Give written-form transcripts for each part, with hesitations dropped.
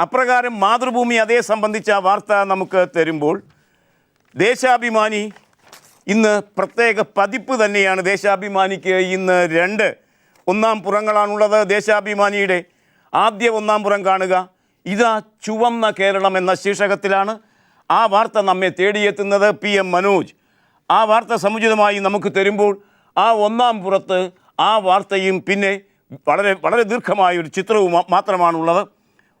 അപ്രകാരം മാതൃഭൂമി അതേ സംബന്ധിച്ച വാർത്ത നമുക്ക് തരുമ്പോൾ ദേശാഭിമാനി ഇന്ന് പ്രത്യേക പതിപ്പ് തന്നെയാണ്. ദേശാഭിമാനിക്ക് ഇന്ന് 2 ഒന്നാം പുറങ്ങളാണുള്ളത്. ദേശാഭിമാനിയുടെ ആദ്യ ഒന്നാം പുറം കാണുക. ഇതാ ചുവന്ന കേരളം എന്ന ശീർഷകത്തിലാണ് ആ വാർത്ത നമ്മെ തേടിയെത്തുന്നത്. PM മനോജ് ആ വാർത്ത സമുചിതമായി നമുക്ക് തരുമ്പോൾ ആ ഒന്നാം പുറത്ത് ആ വാർത്തയും പിന്നെ വളരെ വളരെ ദീർഘമായൊരു ചിത്രവും മാത്രമാണുള്ളത്.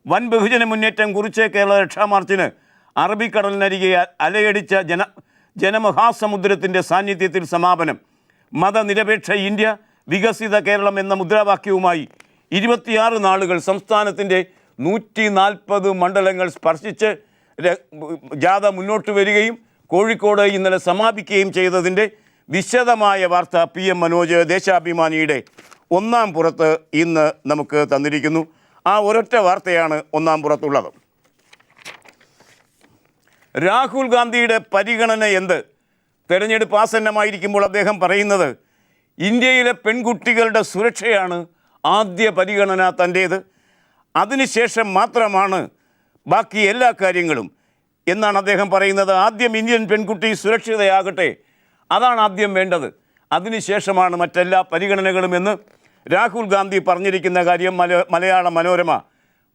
വൻ ബഹുജന മുന്നേറ്റം കുറിച്ച് കേരള രക്ഷാമാർച്ചിന് അറബിക്കടലിനരികെ അലയടിച്ച ജനമഹാസമുദ്രത്തിൻ്റെ സാന്നിധ്യത്തിൽ സമാപനം. മതനിരപേക്ഷ ഇന്ത്യ വികസിത കേരളം എന്ന മുദ്രാവാക്യവുമായി 26 നാളുകൾ സംസ്ഥാനത്തിൻ്റെ 140 മണ്ഡലങ്ങൾ സ്പർശിച്ച് ജാഥ മുന്നോട്ട് വരികയും കോഴിക്കോട് ഇന്നലെ സമാപിക്കുകയും ചെയ്തതിൻ്റെ വിശദമായ വാർത്ത PM മനോജ് ദേശാഭിമാനിയുടെ ഒന്നാം പുറത്ത് ഇന്ന് നമുക്ക് തന്നിരിക്കുന്നു. ആ ഒരൊറ്റ വാർത്തയാണ് ഒന്നാം പുറത്തുള്ളത്. രാഹുൽ ഗാന്ധിയുടെ പരിഗണന എന്ത്? തെരഞ്ഞെടുപ്പ് ആസന്നമായിരിക്കുമ്പോൾ അദ്ദേഹം പറയുന്നത് ഇന്ത്യയിലെ പെൺകുട്ടികളുടെ സുരക്ഷയാണ് ആദ്യ പരിഗണന തൻ്റേത്, അതിനുശേഷം മാത്രമാണ് ബാക്കി എല്ലാ കാര്യങ്ങളും എന്നാണ് അദ്ദേഹം പറയുന്നത്. ആദ്യം ഇന്ത്യൻ പെൺകുട്ടി സുരക്ഷിതയാകട്ടെ, അതാണ് ആദ്യം വേണ്ടത്, അതിനുശേഷമാണ് മറ്റെല്ലാ പരിഗണനകളും എന്ന് രാഹുൽ ഗാന്ധി പറഞ്ഞിരിക്കുന്ന കാര്യം മലയാള മനോരമ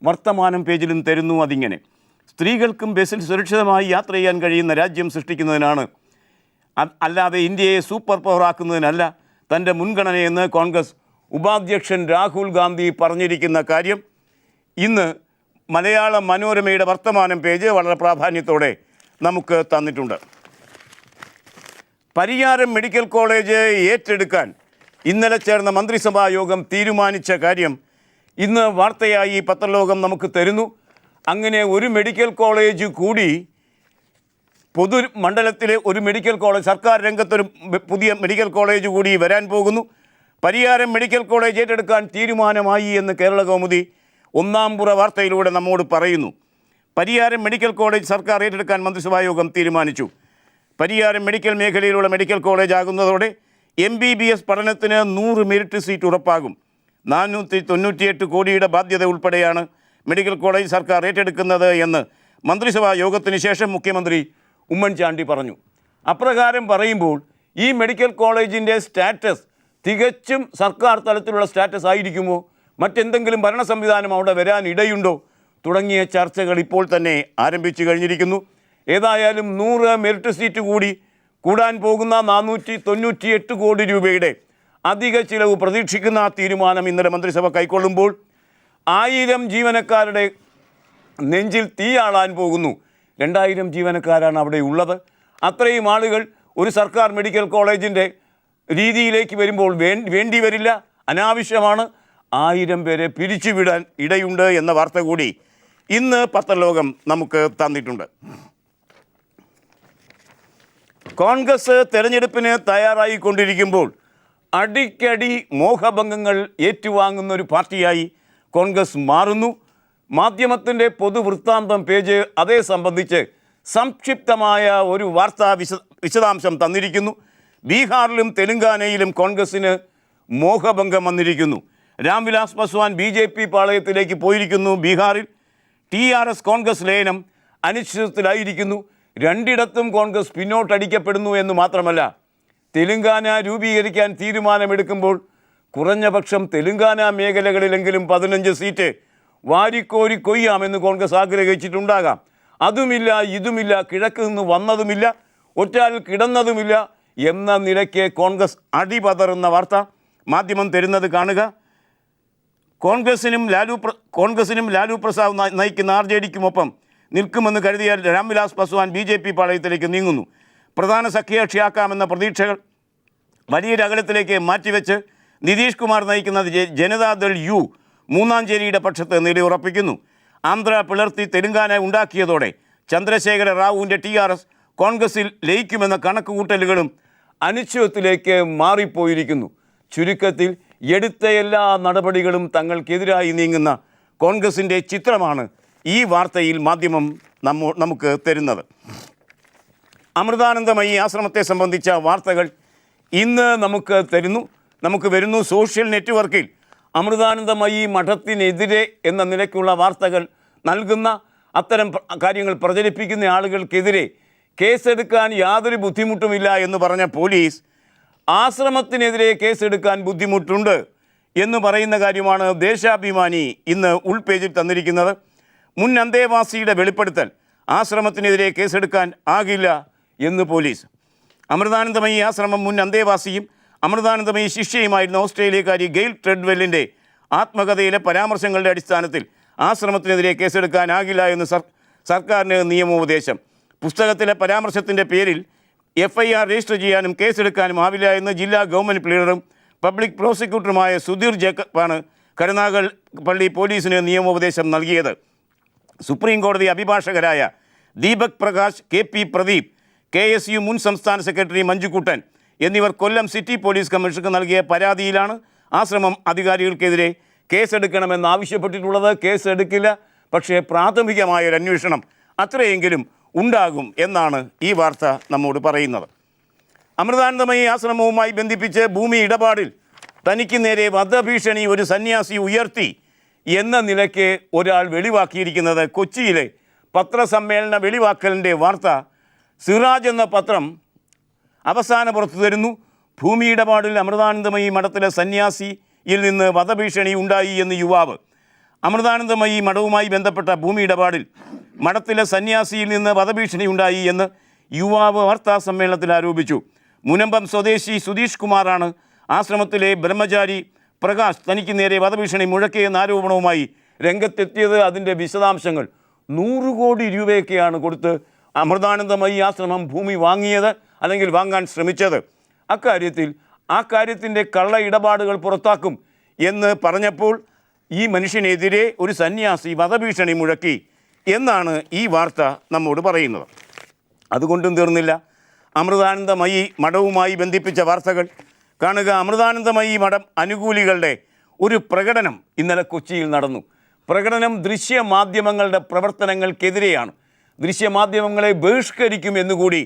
വർത്തമാനം പേജിലും തരുന്നു. അതിങ്ങനെ: സ്ത്രീകൾക്കും ബസ്സിൽ സുരക്ഷിതമായി യാത്ര ചെയ്യാൻ കഴിയുന്ന രാജ്യം സൃഷ്ടിക്കുന്നതിനാണ്, അല്ലാതെ ഇന്ത്യയെ സൂപ്പർ പവറാക്കുന്നതിനല്ല തൻ്റെ മുൻഗണനയെന്ന് കോൺഗ്രസ് ഉപാധ്യക്ഷൻ രാഹുൽ ഗാന്ധി പറഞ്ഞിരിക്കുന്ന കാര്യം ഇന്ന് മലയാള മനോരമയുടെ വർത്തമാനം പേജ് വളരെ പ്രാധാന്യത്തോടെ നമുക്ക് തന്നിട്ടുണ്ട്. പരിയാരം മെഡിക്കൽ കോളേജ് ഏറ്റെടുക്കാൻ ഇന്നലെ ചേർന്ന മന്ത്രിസഭാ യോഗം തീരുമാനിച്ച കാര്യം ഇന്ന് വാർത്തയായി പത്രലോകം നമുക്ക് തരുന്നു. അങ്ങനെ ഒരു മെഡിക്കൽ കോളേജ് കൂടി പൊതുമണ്ഡലത്തിലെ ഒരു മെഡിക്കൽ കോളേജ്, സർക്കാർ രംഗത്തൊരു പുതിയ മെഡിക്കൽ കോളേജ് കൂടി വരാൻ പോകുന്നു. പരിയാരം മെഡിക്കൽ കോളേജ് ഏറ്റെടുക്കാൻ തീരുമാനമായി എന്ന് കേരള കൗമുദി ഒന്നാം പുറ വാർത്തയിലൂടെ നമ്മോട് പറയുന്നു. പരിയാരം മെഡിക്കൽ കോളേജ് സർക്കാർ ഏറ്റെടുക്കാൻ മന്ത്രിസഭാ യോഗം തീരുമാനിച്ചു. പരിയാരം മെഡിക്കൽ മേഖലയിലുള്ള മെഡിക്കൽ കോളേജ് ആകുന്നതോടെ MBBS പഠനത്തിന് 100 മെറിറ്റ് സീറ്റ് ഉറപ്പാകും. 498 കോടിയുടെ ബാധ്യത ഉൾപ്പെടെയാണ് മെഡിക്കൽ കോളേജ് സർക്കാർ ഏറ്റെടുക്കുന്നത് എന്ന് മന്ത്രിസഭാ യോഗത്തിന് ശേഷം മുഖ്യമന്ത്രി ഉമ്മൻചാണ്ടി പറഞ്ഞു. അപ്രകാരം പറയുമ്പോൾ ഈ മെഡിക്കൽ കോളേജിൻ്റെ സ്റ്റാറ്റസ് തികച്ചും സർക്കാർ തലത്തിലുള്ള സ്റ്റാറ്റസ് ആയിരിക്കുമോ? മറ്റെന്തെങ്കിലും ഭരണ സംവിധാനം അവിടെ വരാൻ ഇടയുണ്ടോ? തുടങ്ങിയ ചർച്ചകൾ ഇപ്പോൾ തന്നെ ആരംഭിച്ചു കഴിഞ്ഞിരിക്കുന്നു. ഏതായാലും 100 മെറിറ്റ് സീറ്റ് കൂടി കൂടാൻ പോകുന്ന 498 കോടി രൂപയുടെ അധിക ചിലവ് പ്രതീക്ഷിക്കുന്ന ആ തീരുമാനം ഇന്നലെ മന്ത്രിസഭ കൈക്കൊള്ളുമ്പോൾ 1000 ജീവനക്കാരുടെ നെഞ്ചിൽ തീയാളാൻ പോകുന്നു. 2000 ജീവനക്കാരാണ് അവിടെ ഉള്ളത്. അത്രയും ആളുകൾ ഒരു സർക്കാർ മെഡിക്കൽ കോളേജിൻ്റെ രീതിയിലേക്ക് വരുമ്പോൾ വേണ്ടി വരില്ല, അനാവശ്യമാണ്. 1000 പേരെ പിരിച്ചുവിടാൻ ഇടയുണ്ട് എന്ന വാർത്ത കൂടി ഇന്ന് പത്രലോകം നമുക്ക് തന്നിട്ടുണ്ട്. കോൺഗ്രസ് തെരഞ്ഞെടുപ്പിന് തയ്യാറായിക്കൊണ്ടിരിക്കുമ്പോൾ അടിക്കടി മോഹഭംഗങ്ങൾ ഏറ്റുവാങ്ങുന്നൊരു പാർട്ടിയായി കോൺഗ്രസ് മാറുന്നു. മാധ്യമത്തിൻ്റെ പൊതുവൃത്താന്തം പേജ് അതേ സംബന്ധിച്ച് സംക്ഷിപ്തമായ ഒരു വാർത്താ വിശദാംശം തന്നിരിക്കുന്നു. ബീഹാറിലും തെലുങ്കാനയിലും കോൺഗ്രസ്സിന് മോഹഭംഗം വന്നിരിക്കുന്നു. രാംവിലാസ് പാസ്വാൻ BJP പാളയത്തിലേക്ക് പോയിരിക്കുന്നു. ബീഹാറിൽ TRS കോൺഗ്രസ് ലയനം അനിശ്ചിതത്വത്തിലായിരിക്കുന്നു. രണ്ടിടത്തും കോൺഗ്രസ് പിന്നോട്ടടിക്കപ്പെടുന്നു എന്ന് മാത്രമല്ല, തെലുങ്കാന രൂപീകരിക്കാൻ തീരുമാനമെടുക്കുമ്പോൾ കുറഞ്ഞപക്ഷം തെലുങ്കാന മേഖലകളിലെങ്കിലും 15 സീറ്റ് വാരിക്കോരി കൊയ്യാമെന്ന് കോൺഗ്രസ് ആഗ്രഹിച്ചിട്ടുണ്ടാകാം. അതുമില്ല, ഇതുമില്ല, കിഴക്ക് നിന്ന് വന്നതുമില്ല, ഒറ്റാൽ കിടന്നതുമില്ല എന്ന നിലയ്ക്ക് കോൺഗ്രസ് അടിപതറുന്ന വാർത്ത മാധ്യമം തരുന്നത് കാണുക. കോൺഗ്രസിനും ലാലു പ്രസാദ് നയിക്കുന്ന RJDക്കുമൊപ്പം നിൽക്കുമെന്ന് കരുതിയ രാംവിലാസ് പാസ്വാൻ BJP പാളയത്തിലേക്ക് നീങ്ങുന്നു. പ്രധാന സഖ്യകക്ഷിയാക്കാമെന്ന പ്രതീക്ഷകൾ വലിയൊരു അകലത്തിലേക്ക് മാറ്റിവെച്ച് നിതീഷ് കുമാർ നയിക്കുന്ന ജനതാദൾ U മൂന്നാഞ്ചേരിയുടെ പക്ഷത്ത് നിലയുറപ്പിക്കുന്നു. ആന്ധ്ര പിളർത്തി തെലുങ്കാന ഉണ്ടാക്കിയതോടെ ചന്ദ്രശേഖര റാവുവിൻ്റെ TRS കോൺഗ്രസിൽ ലയിക്കുമെന്ന കണക്കുകൂട്ടലുകളും അനിശ്ചിതത്വത്തിലേക്ക് മാറിപ്പോയിരിക്കുന്നു. ചുരുക്കത്തിൽ എടുത്ത എല്ലാ നടപടികളും തങ്ങൾക്കെതിരായി നീങ്ങുന്ന കോൺഗ്രസിൻ്റെ ചിത്രമാണ് ഈ വാർത്തയിൽ മാധ്യമം നമുക്ക് തരുന്നത്. അമൃതാനന്ദമയി ആശ്രമത്തെ സംബന്ധിച്ച വാർത്തകൾ ഇന്ന് നമുക്ക് വരുന്നു. സോഷ്യൽ നെറ്റ്വർക്കിൽ അമൃതാനന്ദമയി മഠത്തിനെതിരെ എന്ന നിലയ്ക്കുള്ള വാർത്തകൾ നൽകുന്ന അത്തരം കാര്യങ്ങൾ പ്രചരിപ്പിക്കുന്ന ആളുകൾക്കെതിരെ കേസെടുക്കാൻ യാതൊരു ബുദ്ധിമുട്ടുമില്ല എന്ന് പറഞ്ഞ പോലീസ് ആശ്രമത്തിനെതിരെ കേസെടുക്കാൻ ബുദ്ധിമുട്ടുണ്ട് എന്ന് പറയുന്ന കാര്യമാണ് ദേശാഭിമാനി ഇന്ന് ഉൾപേജിൽ തന്നിരിക്കുന്നത്. മുൻ അന്തേവാസിയുടെ വെളിപ്പെടുത്തൽ, ആശ്രമത്തിനെതിരെ കേസെടുക്കാൻ ആകില്ല എന്ന് പോലീസ്. അമൃതാനന്ദമയി ആശ്രമം മുൻ അന്തേവാസിയും അമൃതാനന്ദമയി ശിഷ്യയുമായിരുന്ന ഓസ്ട്രേലിയക്കാരി ഗെയിൽ ട്രെഡ്വെല്ലിൻ്റെ ആത്മകഥയിലെ പരാമർശങ്ങളുടെ അടിസ്ഥാനത്തിൽ ആശ്രമത്തിനെതിരെ കേസെടുക്കാനാകില്ല എന്ന് സർക്കാരിന് നിയമോപദേശം. പുസ്തകത്തിലെ പരാമർശത്തിൻ്റെ പേരിൽ FIR രജിസ്റ്റർ ചെയ്യാനും കേസെടുക്കാനും ആവില്ല എന്ന് ജില്ലാ ഗവൺമെൻറ് പ്ലീഡറും പബ്ലിക് പ്രോസിക്യൂട്ടറുമായ സുധീർ ജേക്കബാണ് കരുനാഗപ്പള്ളി പോലീസിന് നിയമോപദേശം നൽകിയത്. സുപ്രീം കോടതി അഭിഭാഷകരായ ദീപക് പ്രകാശ്, KP പ്രദീപ്, KSU മുൻ സംസ്ഥാന സെക്രട്ടറി മഞ്ജുക്കുട്ടൻ എന്നിവർ കൊല്ലം സിറ്റി പോലീസ് കമ്മീഷണർക്ക് നൽകിയ പരാതിയിലാണ് ആശ്രമം അധികാരികൾക്കെതിരെ കേസെടുക്കണമെന്ന് ആവശ്യപ്പെട്ടിട്ടുള്ളത്. കേസെടുക്കില്ല, പക്ഷേ പ്രാഥമികമായൊരു അന്വേഷണം അത്രയെങ്കിലും ഉണ്ടാകും എന്നാണ് ഈ വാർത്ത നമ്മോട് പറയുന്നത്. അമൃതാനന്ദമയി ആശ്രമവുമായി ബന്ധിപ്പിച്ച് ഭൂമി ഇടപാടിൽ തനിക്ക് നേരെ വധഭീഷണി ഒരു സന്യാസി ഉയർത്തി എന്ന നിലയ്ക്ക് ഒരാൾ വെളിവാക്കിയിരിക്കുന്നത് കൊച്ചിയിലെ പത്രസമ്മേളന വെളിവാക്കലിൻ്റെ വാർത്ത സിറാജ് എന്ന പത്രം അവസാന പുറത്തു തരുന്നു. ഭൂമി ഇടപാടിൽ അമൃതാനന്ദമയി മഠത്തിലെ സന്യാസിയിൽ നിന്ന് വധഭീഷണി ഉണ്ടായി എന്ന് യുവാവ്. അമൃതാനന്ദമയി മഠവുമായി ബന്ധപ്പെട്ട ഭൂമി ഇടപാടിൽ മഠത്തിലെ സന്യാസിയിൽ നിന്ന് വധഭീഷണി ഉണ്ടായി എന്ന് യുവാവ് വാർത്താ സമ്മേളനത്തിൽ ആരോപിച്ചു. മുനമ്പം സ്വദേശി സുധീഷ് കുമാറാണ് ആശ്രമത്തിലെ ബ്രഹ്മചാരി പ്രകാശ് തനിക്ക് നേരെ വധഭീഷണി മുഴക്കിയെന്ന ആരോപണവുമായി രംഗത്തെത്തിയത്. അതിൻ്റെ വിശദാംശങ്ങൾ 100 കോടി രൂപയൊക്കെയാണ് കൊടുത്ത് അമൃതാനന്ദമയി ആശ്രമം ഭൂമി വാങ്ങിയത് അല്ലെങ്കിൽ വാങ്ങാൻ ശ്രമിച്ചത്. ആ കാര്യത്തിൻ്റെ കള്ള ഇടപാടുകൾ പുറത്താക്കും എന്ന് പറഞ്ഞപ്പോൾ ഈ മനുഷ്യനെതിരെ ഒരു സന്യാസി വധഭീഷണി മുഴക്കി എന്നാണ് ഈ വാർത്ത നമ്മോട് പറയുന്നത്. അതുകൊണ്ടും തീർന്നില്ല. അമൃതാനന്ദമയി മഠവുമായി ബന്ധിപ്പിച്ച വാർത്തകൾ കാണുക. അമൃതാനന്ദമയി മഠം അനുകൂലികളുടെ ഒരു പ്രകടനം ഇന്നലെ കൊച്ചിയിൽ നടന്നു. പ്രകടനം ദൃശ്യമാധ്യമങ്ങളുടെ പ്രവർത്തനങ്ങൾക്കെതിരെയാണ്. ദൃശ്യമാധ്യമങ്ങളെ ബഹിഷ്കരിക്കും എന്നുകൂടി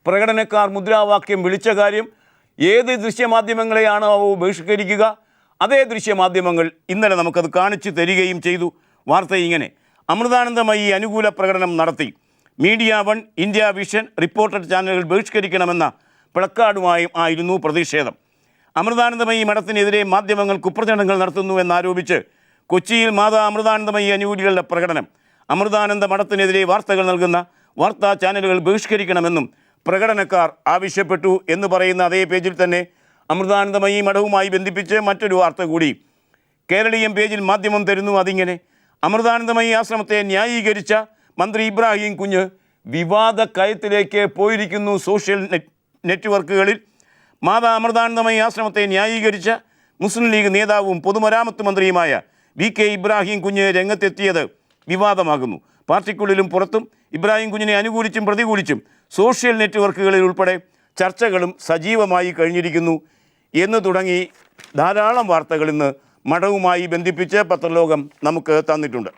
പ്രകടനക്കാർ മുദ്രാവാക്യം വിളിച്ച കാര്യം. ഏത് ദൃശ്യമാധ്യമങ്ങളെയാണ് ബഹിഷ്കരിക്കുക? അതേ ദൃശ്യമാധ്യമങ്ങൾ ഇന്നലെ നമുക്കത് കാണിച്ചു തരികയും ചെയ്തു. വാർത്ത ഇങ്ങനെ: അമൃതാനന്ദമയി അനുകൂല പ്രകടനം നടത്തി. Media one, India vision, reporter ചാനലുകൾ ബഹിഷ്കരിക്കണമെന്ന പ്ലക്കാർഡുമായും ആയിരുന്നു പ്രതിഷേധം. അമൃതാനന്ദമയി മഠത്തിനെതിരെ മാധ്യമങ്ങൾ കുപ്രചരണങ്ങൾ നടത്തുന്നു എന്നാരോപിച്ച് കൊച്ചിയിൽ മാതാ അമൃതാനന്ദമയി അനുകൂലികളുടെ പ്രകടനം. അമൃതാനന്ദ മഠത്തിനെതിരെ വാർത്തകൾ നൽകുന്ന വാർത്താ ചാനലുകൾ ബഹിഷ്കരിക്കണമെന്നും പ്രകടനക്കാർ ആവശ്യപ്പെട്ടു എന്ന് പറയുന്ന അതേ പേജിൽ തന്നെ അമൃതാനന്ദമയി മഠവുമായി ബന്ധിപ്പിച്ച് മറ്റൊരു വാർത്ത കൂടി കേരളീയം പേജിൽ മാധ്യമം തരുന്നു. അതിങ്ങനെ: അമൃതാനന്ദമയി ആശ്രമത്തെ ന്യായീകരിച്ച മന്ത്രി ഇബ്രാഹിം കുഞ്ഞ് വിവാദ കയത്തിലേക്ക് പോയിരിക്കുന്നു. സോഷ്യൽ നെറ്റ്വർക്കുകളിൽ മാതാ അമൃതാനന്ദമയി ആശ്രമത്തെ ന്യായീകരിച്ച മുസ്ലിം ലീഗ് നേതാവും പൊതുമരാമത്ത് മന്ത്രിയുമായ VK ഇബ്രാഹിം കുഞ്ഞ് രംഗത്തെത്തിയത് വിവാദമാകുന്നു. പാർട്ടിക്കുള്ളിലും പുറത്തും ഇബ്രാഹിം കുഞ്ഞിനെ അനുകൂലിച്ചും പ്രതികൂലിച്ചും സോഷ്യൽ നെറ്റ്വർക്കുകളിൽ ഉൾപ്പെടെ ചർച്ചകളും സജീവമായി കഴിഞ്ഞിരിക്കുന്നു എന്ന് തുടങ്ങി ധാരാളം വാർത്തകൾ ഇന്ന് മഠവുമായി ബന്ധിപ്പിച്ച് പത്രലോകം നമുക്ക് തന്നിട്ടുണ്ട്.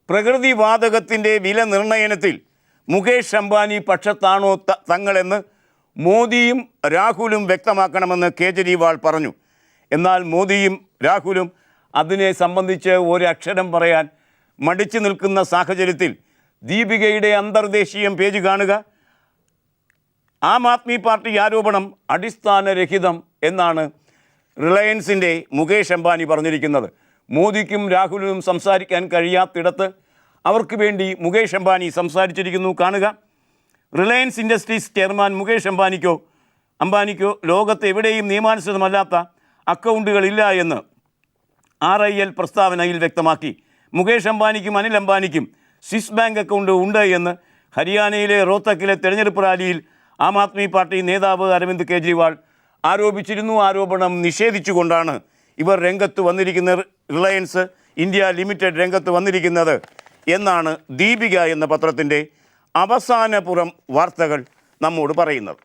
പ്രകൃതിവാതകത്തിൻ്റെ വില നിർണ്ണയനത്തിൽ മുകേഷ് അംബാനി പക്ഷത്താണോ തങ്ങളെന്ന് മോദിയും രാഹുലും വ്യക്തമാക്കണമെന്ന് കേജ്രിവാൾ പറഞ്ഞു. എന്നാൽ മോദിയും രാഹുലും അതിനെ സംബന്ധിച്ച് ഒരക്ഷരം പറയാൻ മടിച്ചു നിൽക്കുന്ന സാഹചര്യത്തിൽ ദീപികയുടെ അന്തർദേശീയം പേജ് കാണുക. ആം ആദ്മി പാർട്ടി ആരോപണം അടിസ്ഥാനരഹിതം എന്നാണ് റിലയൻസിൻ്റെ മുകേഷ് അംബാനി പറഞ്ഞിരിക്കുന്നത്. മോദിക്കും രാഹുലിനും സംസാരിക്കാൻ കഴിയാത്തിടത്ത് അവർക്ക് വേണ്ടി മുകേഷ് അംബാനി സംസാരിച്ചിരിക്കുന്നു. കാണുക. റിലയൻസ് ഇൻഡസ്ട്രീസ് ചെയർമാൻ മുകേഷ് അംബാനിക്കോ ലോകത്ത് എവിടെയും നിയമാനുസൃതമല്ലാത്ത അക്കൗണ്ടുകളില്ല എന്ന് RIL പ്രസ്താവനയിൽ വ്യക്തമാക്കി. മുകേഷ് അംബാനിക്കും അനിൽ അംബാനിക്കും സ്വിസ് ബാങ്ക് അക്കൗണ്ട് ഉണ്ട് എന്ന് ഹരിയാനയിലെ റോത്തക്കിലെ തെരഞ്ഞെടുപ്പ് റാലിയിൽ ആം ആദ്മി പാർട്ടി നേതാവ് അരവിന്ദ് കെജ്രിവാൾ ആരോപിച്ചിരുന്നു. ആരോപണം നിഷേധിച്ചുകൊണ്ടാണ് ഇവർ രംഗത്ത് വന്നിരിക്കുന്നത്. റിലയൻസ് ഇന്ത്യ ലിമിറ്റഡ് രംഗത്ത് വന്നിരിക്കുന്നത് എന്നാണ് ദീപിക എന്ന പത്രത്തിൻ്റെ അവസാനപുറം വാർത്തകൾ നമ്മോട് പറയുന്നത്.